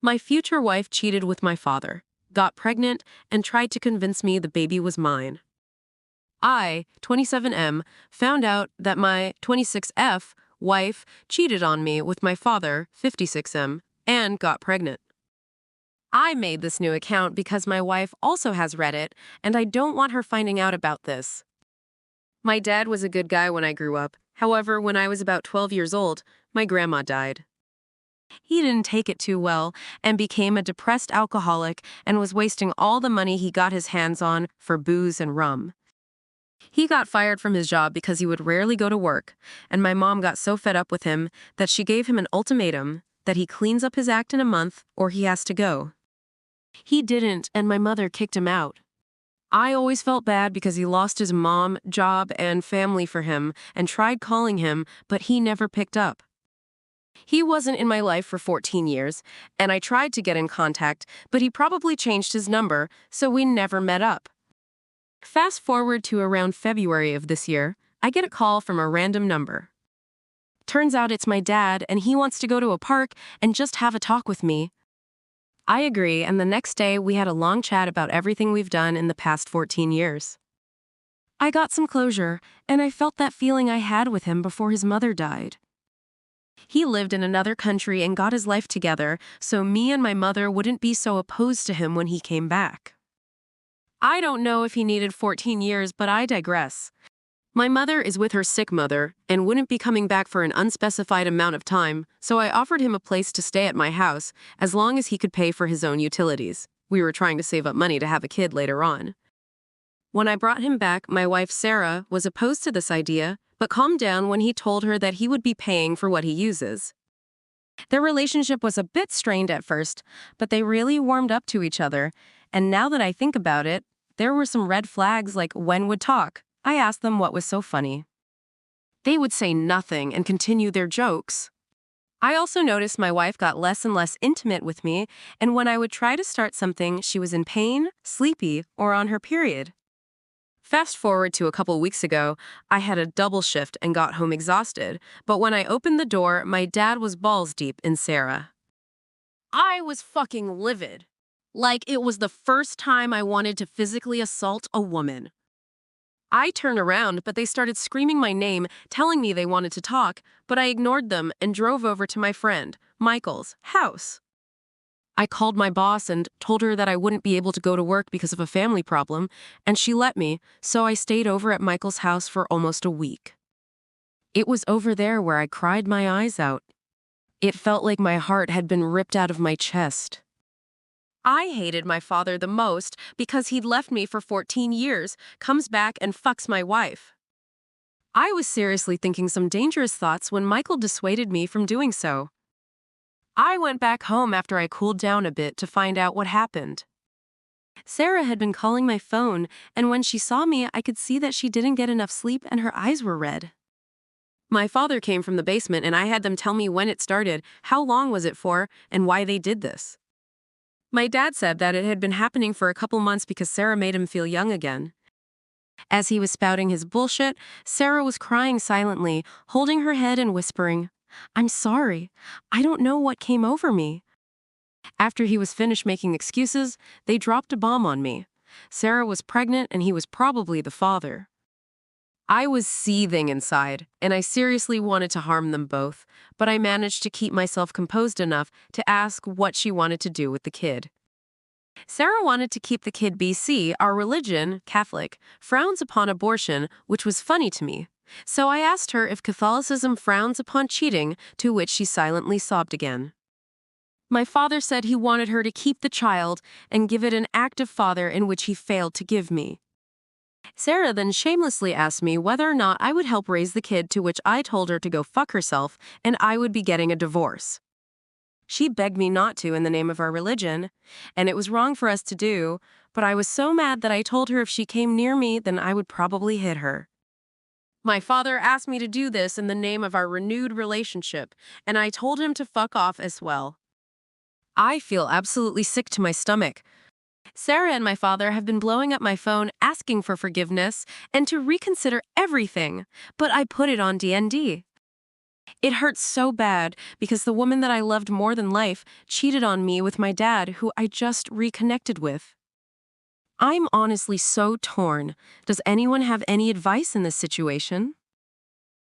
My future wife cheated with my father, got pregnant, and tried to convince me the baby was mine. I, 27M, found out that my 26F wife cheated on me with my father, 56M, and got pregnant. I made this new account because my wife also has Reddit, and I don't want her finding out about this. My dad was a good guy when I grew up. However, when I was about 12 years old, my grandma died. He didn't take it too well and became a depressed alcoholic and was wasting all the money he got his hands on for booze and rum. He got fired from his job because he would rarely go to work, and my mom got so fed up with him that she gave him an ultimatum that he cleans up his act in a month or he has to go. He didn't, and my mother kicked him out. I always felt bad because he lost his mom, job, and family for him and tried calling him, but he never picked up. He wasn't in my life for 14 years, and I tried to get in contact, but he probably changed his number, so we never met up. Fast forward to around February of this year, I get a call from a random number. Turns out it's my dad, and he wants to go to a park and just have a talk with me. I agree, and the next day we had a long chat about everything we've done in the past 14 years. I got some closure, and I felt that feeling I had with him before his mother died. He lived in another country and got his life together, so me and my mother wouldn't be so opposed to him when he came back. I don't know if he needed 14 years, but I digress. My mother is with her sick mother and wouldn't be coming back for an unspecified amount of time, so I offered him a place to stay at my house as long as he could pay for his own utilities. We were trying to save up money to have a kid later on. When I brought him back, my wife Sarah was opposed to this idea, but calmed down when he told her that he would be paying for what he uses. Their relationship was a bit strained at first, but they really warmed up to each other, and now that I think about it, there were some red flags like when would talk. I asked them what was so funny. They would say nothing and continue their jokes. I also noticed my wife got less and less intimate with me, and when I would try to start something, she was in pain, sleepy, or on her period. Fast forward to a couple weeks ago, I had a double shift and got home exhausted, but when I opened the door, my dad was balls deep in Sarah. I was fucking livid. Like it was the first time I wanted to physically assault a woman. I turned around, but they started screaming my name, telling me they wanted to talk, but I ignored them and drove over to my friend, Michael's, house. I called my boss and told her that I wouldn't be able to go to work because of a family problem, and she let me, so I stayed over at Michael's house for almost a week. It was over there where I cried my eyes out. It felt like my heart had been ripped out of my chest. I hated my father the most because he'd left me for 14 years, comes back and fucks my wife. I was seriously thinking some dangerous thoughts when Michael dissuaded me from doing so. I went back home after I cooled down a bit to find out what happened. Sarah had been calling my phone, and when she saw me, I could see that she didn't get enough sleep and her eyes were red. My father came from the basement and I had them tell me when it started, how long was it for, and why they did this. My dad said that it had been happening for a couple months because Sarah made him feel young again. As he was spouting his bullshit, Sarah was crying silently, holding her head and whispering, "I'm sorry. I don't know what came over me." After he was finished making excuses, they dropped a bomb on me. Sarah was pregnant and he was probably the father. I was seething inside, and I seriously wanted to harm them both, but I managed to keep myself composed enough to ask what she wanted to do with the kid. Sarah wanted to keep the kid BC. Our religion, Catholic, frowns upon abortion, which was funny to me. So I asked her if Catholicism frowns upon cheating, to which she silently sobbed again. My father said he wanted her to keep the child and give it an active father in which he failed to give me. Sarah then shamelessly asked me whether or not I would help raise the kid, to which I told her to go fuck herself and I would be getting a divorce. She begged me not to in the name of our religion, and it was wrong for us to do, but I was so mad that I told her if she came near me, then I would probably hit her. My father asked me to do this in the name of our renewed relationship, and I told him to fuck off as well. I feel absolutely sick to my stomach. Sarah and my father have been blowing up my phone asking for forgiveness and to reconsider everything, but I put it on DND. It hurts so bad because the woman that I loved more than life cheated on me with my dad, who I just reconnected with. I'm honestly so torn. Does anyone have any advice in this situation?